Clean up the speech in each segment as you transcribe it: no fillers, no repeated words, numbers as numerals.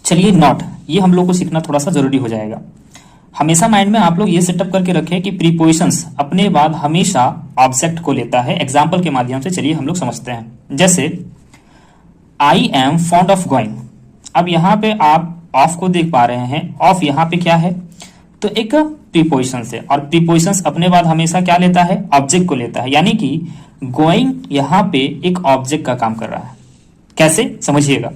चलिए नॉट, ये हम लोग को सीखना थोड़ा सा जरूरी हो जाएगा। हमेशा माइंड में आप लोग ये सेटअप करके रखें कि प्रीपोजिशंस अपने बाद हमेशा ऑब्जेक्ट को लेता है। एग्जाम्पल के माध्यम से चलिए हम लोग समझते हैं। जैसे I am fond of going. अब यहाँ पे आप ऑफ को देख पा रहे हैं, ऑफ यहाँ पे क्या है, तो एक प्रीपोजिशन है, और प्रीपोजिशंस अपने बाद हमेशा क्या लेता है, ऑब्जेक्ट को लेता है। यानी कि गोइंग यहाँ पे एक ऑब्जेक्ट का काम कर रहा है। कैसे समझिएगा,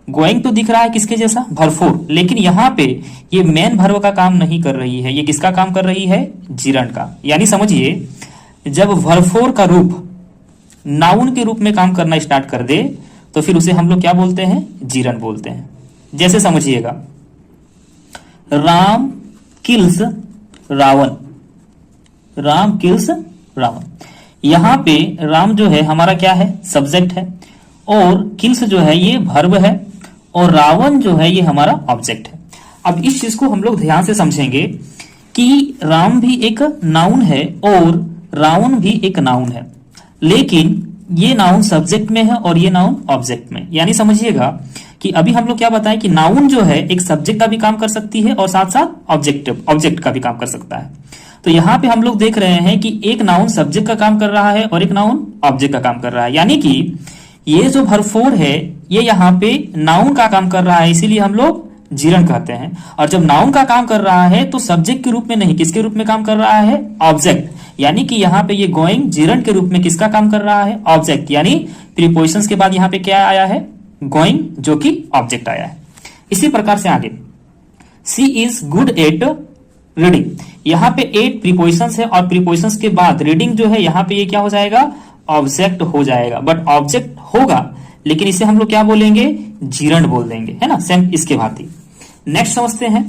गोइंग तो दिख रहा है किसके जैसा, भरपूर, लेकिन यहाँ पे ये मेन भर्व का काम नहीं कर रही है, ये किसका काम कर रही है, जिरंड का। यानी समझिए जब भरपूर का रूप नाउन के रूप में काम करना स्टार्ट कर दे तो फिर उसे हम लोग क्या बोलते हैं, जिरंड बोलते हैं। जैसे समझिएगा, राम किल्स रावण, राम किल्स रावण। यहां पे राम जो है हमारा क्या है, सब्जेक्ट है, और किल्स जो है ये वर्ब है, और रावण जो है ये हमारा ऑब्जेक्ट है। अब इस चीज को हम लोग ध्यान से समझेंगे कि राम भी एक नाउन है और रावण भी एक नाउन है, लेकिन ये नाउन सब्जेक्ट में है और ये नाउन ऑब्जेक्ट में। यानी समझिएगा कि अभी हम लोग क्या बताएं कि नाउन जो है एक सब्जेक्ट का भी काम कर सकती है और साथ साथ ऑब्जेक्ट का भी काम कर सकता है। तो यहाँ पे हम लोग देख रहे हैं कि एक नाउन सब्जेक्ट का काम कर रहा है और एक नाउन ऑब्जेक्ट का काम कर रहा है। यानी कि ये जो भरपूर है ये यहाँ पे नाउन का काम कर रहा है, इसीलिए हम लोग जिरंड कहते हैं। और जब नाउन का काम कर रहा है तो सब्जेक्ट के रूप में नहीं, किसके रूप में काम कर रहा है, ऑब्जेक्ट। यानी कि यहाँ पे ये गोइंग जिरंड के रूप में किसका काम कर रहा है, ऑब्जेक्ट। यानी प्रीपोजिशंस के बाद यहाँ पे क्या आया है, गोइंग, जो कि ऑब्जेक्ट आया है। इसी प्रकार से आगे, सी इज गुड एट रीडिंग। यहाँ पे एट प्रीपोजिशंस है और प्रीपोजिशंस के बाद रीडिंग जो है यहाँ पे ये क्या हो जाएगा, ऑब्जेक्ट हो जाएगा। बट ऑब्जेक्ट होगा लेकिन इसे हम लोग क्या बोलेंगे, जिरंड बोल देंगे, है ना, सेम इसके भांति। नेक्स्ट समझते हैं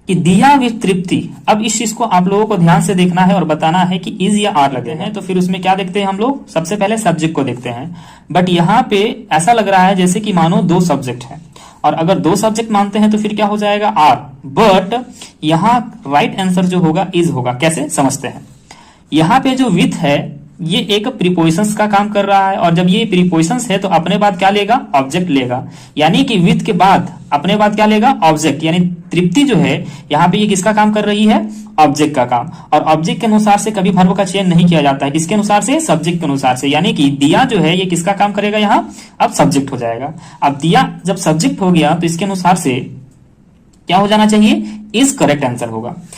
कि दिया विद तृप्ति। अब इस चीज को आप लोगों को ध्यान से देखना है और बताना है कि इज या आर लगे हैं, तो फिर उसमें क्या देखते हैं हम लोग, सबसे पहले सब्जेक्ट को देखते हैं। बट यहाँ पे ऐसा लग रहा है जैसे कि मानो दो सब्जेक्ट हैं, और अगर दो सब्जेक्ट मानते हैं तो फिर क्या हो जाएगा, आर। बट यहाँ राइट आंसर जो होगा इज होगा। कैसे समझते हैं, यहाँ पे जो विथ है ये एक प्रीपोजिशंस का काम कर रहा है, और जब ये प्रीपोजिशंस है तो अपने बाद क्या लेगा, ऑब्जेक्ट लेगा। यानी कि विथ के बाद अपने बाद क्या लेगा, ऑब्जेक्ट। यानी तृप्ति जो है यहाँ पे ये किसका काम कर रही है, ऑब्जेक्ट का काम। और ऑब्जेक्ट के अनुसार से कभी वर्ब का चयन नहीं किया जाता है, किसके अनुसार से, सब्जेक्ट के अनुसार से। यानी कि दिया जो है ये किसका काम करेगा, यहाँ अब सब्जेक्ट हो जाएगा। अब दिया जब सब्जेक्ट हो गया तो इसके अनुसार से क्या हो जाना चाहिए, इज करेक्ट आंसर होगा।